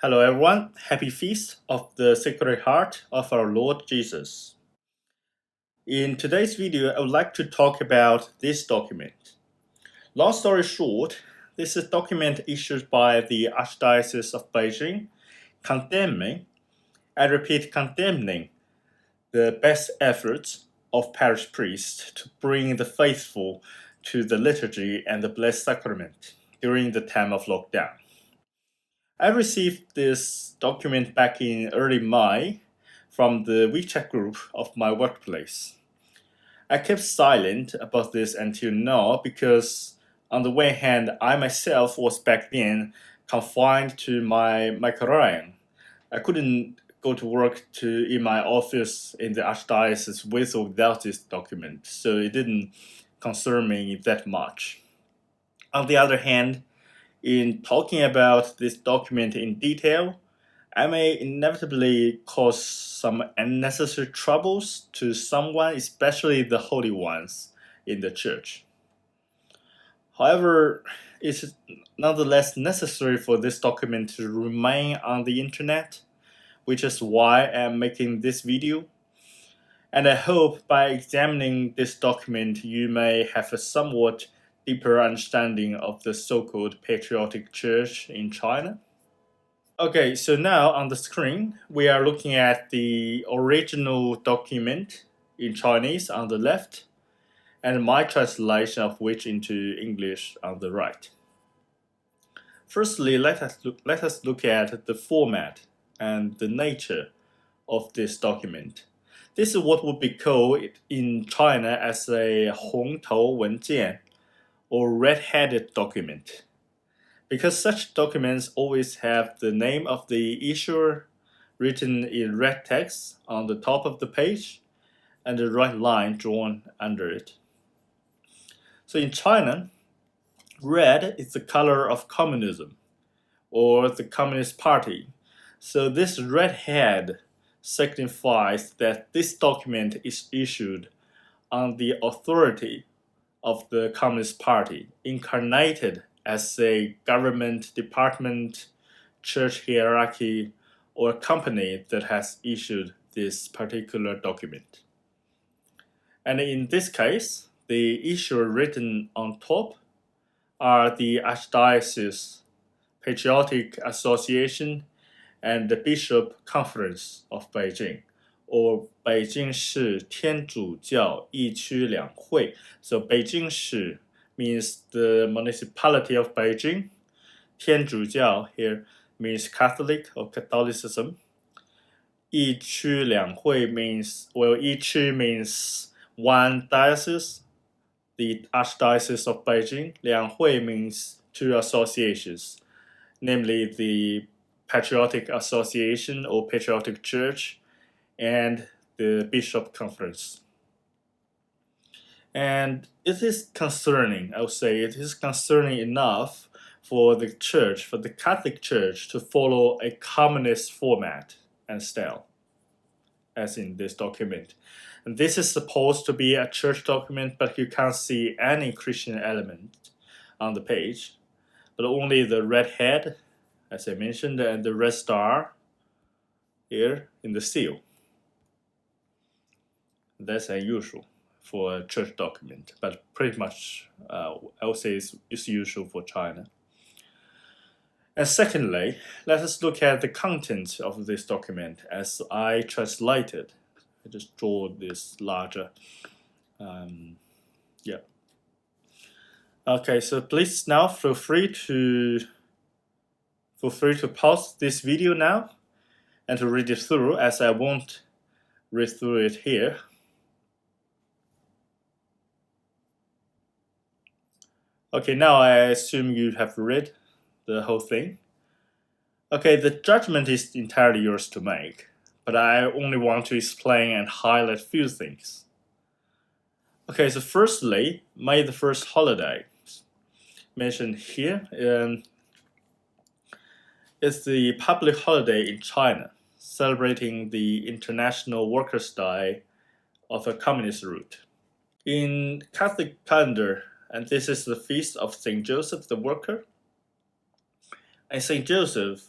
Hello everyone, happy feast of the Sacred Heart of our Lord Jesus. In today's video, I would like to talk about this document. Long story short, this is a document issued by the Archdiocese of Beijing, condemning, I repeat condemning, the best efforts of parish priests to bring the faithful to the liturgy and the Blessed Sacrament during the time of lockdown. I received this document back in early May from the WeChat group of my workplace. I kept silent about this until now because, on the one hand, I myself was back then confined to my microrayon. I couldn't go to work in my office in the Archdiocese with or without this document, so it didn't concern me that much. On the other hand, in talking about this document in detail, I may inevitably cause some unnecessary troubles to someone, especially the holy ones in the church. However, it is nonetheless necessary for this document to remain on the internet, which is why I am making this video. And I hope by examining this document, you may have a somewhat deeper understanding of the so-called Patriotic Church in China. Okay, so now on the screen, we are looking at the original document in Chinese on the left, and my translation of which into English on the right. Firstly, let us look at the format and the nature of this document. This is what would be called in China as a 红头文件, or red-headed document, because such documents always have the name of the issuer written in red text on the top of the page and a red line drawn under it. So in China, red is the color of communism or the Communist Party. So this red head signifies that this document is issued on the authority of the Communist Party, incarnated as a government, department, church hierarchy, or company that has issued this particular document. And in this case, the issuer written on top are the Archdiocese, Patriotic Association, and the Bishop Conference of Beijing, or 北京市天主教疫区两会. So 北京市 means the municipality of Beijing. 天主教 here means Catholic or Catholicism. 疫区两会 means, well, 疫区 means one diocese, the Archdiocese of Beijing. 两会 means two associations, namely the Patriotic Association or Patriotic Church and the Bishop Conference. And it is concerning, I would say, it is concerning enough for the church, for the Catholic Church, to follow a communist format and style, as in this document. And this is supposed to be a church document, but you can't see any Christian element on the page, but only the red head, as I mentioned, and the red star here in the seal. That's unusual for a church document, but pretty much I would say it's usual for China. And secondly, let us look at the content of this document as I translated. I just draw this larger. Okay, so please now feel free to pause this video now and to read it through, as I won't read through it here. Okay, now I assume you have read the whole thing. Okay, the judgment is entirely yours to make, but I only want to explain and highlight a few things. Okay, so firstly, May the 1st holiday, mentioned here, is the public holiday in China, celebrating the International Workers' Day of a communist root. In Catholic calendar, and this is the feast of St. Joseph the Worker. And St. Joseph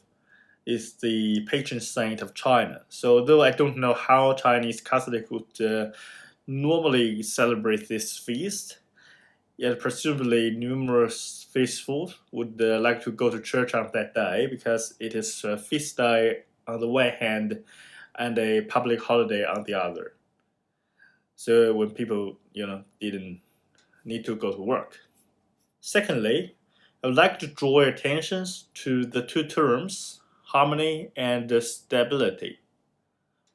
is the patron saint of China. So though I don't know how Chinese Catholic would normally celebrate this feast, yet presumably numerous faithful would like to go to church on that day because it is a feast day on the one hand and a public holiday on the other. So when people, didn't need to go to work. Secondly, I would like to draw your attention to the two terms, harmony and stability,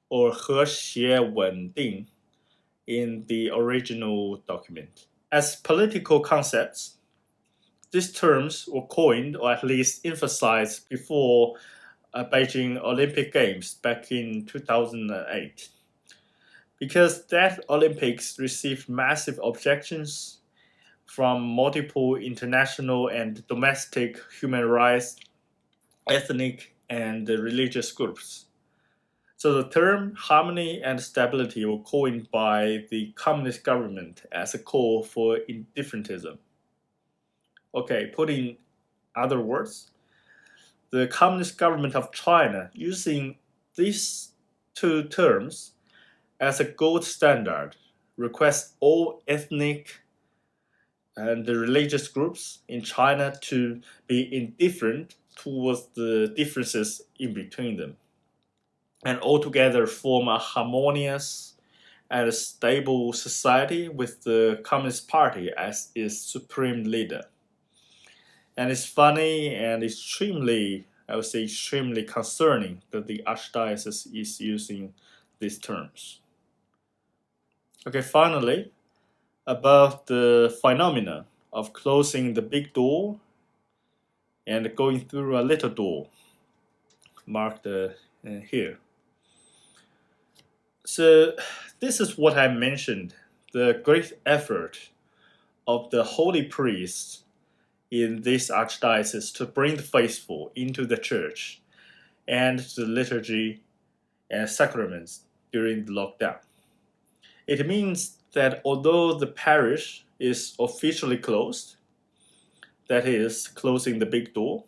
or 和谐稳定, in the original document. As political concepts, these terms were coined or at least emphasized before Beijing Olympic Games back in 2008. Because that Olympics received massive objections from multiple international and domestic human rights, ethnic and religious groups. So the term harmony and stability were coined by the communist government as a call for indifferentism. Okay, put in other words, the communist government of China using these two terms as a gold standard requests all ethnic and the religious groups in China to be indifferent towards the differences in between them, and altogether form a harmonious and a stable society with the Communist Party as its supreme leader. And it's funny and extremely concerning that the Archdiocese is using these terms. Okay, finally, about the phenomena of closing the big door and going through a little door, marked here. So this is what I mentioned, the great effort of the holy priests in this archdiocese to bring the faithful into the church and the liturgy and sacraments during the lockdown. It means that although the parish is officially closed, that is, closing the big door,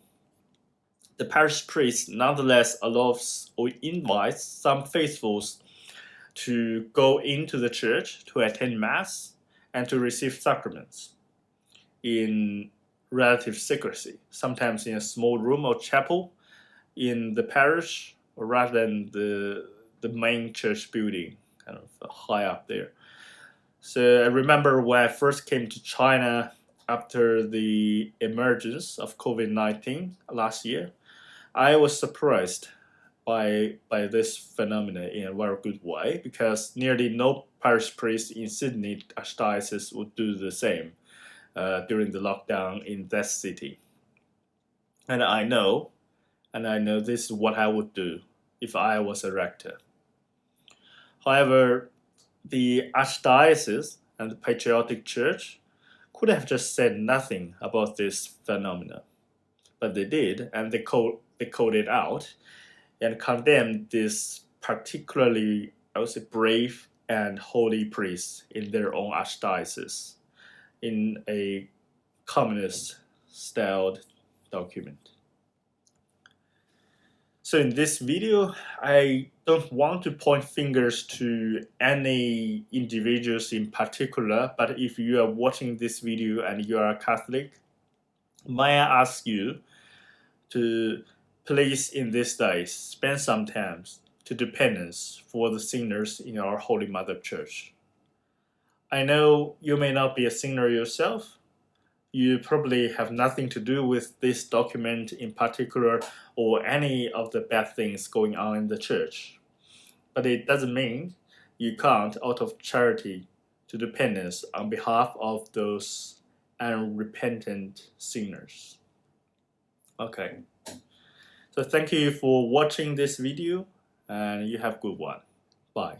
the parish priest nonetheless allows or invites some faithfuls to go into the church to attend Mass and to receive sacraments in relative secrecy, sometimes in a small room or chapel in the parish rather than the main church building, kind of high up there. So I remember when I first came to China after the emergence of COVID-19 last year, I was surprised by this phenomenon in a very good way, because nearly no parish priest in Sydney Archdiocese would do the same during the lockdown in that city. And I know this is what I would do if I was a rector. However, the Archdiocese and the Patriotic Church could have just said nothing about this phenomenon, but they did, and they called it out and condemned this particularly, I would say, brave and holy priest in their own archdiocese in a communist-styled document. So in this video, I don't want to point fingers to any individuals in particular, but if you are watching this video and you are a Catholic, may I ask you to please in these days spend some time to do penance for the sinners in our Holy Mother Church. I know you may not be a sinner yourself. You probably have nothing to do with this document in particular or any of the bad things going on in the church. But it doesn't mean you can't, out of charity, to do penance on behalf of those unrepentant sinners. Okay. So thank you for watching this video, and you have a good one. Bye.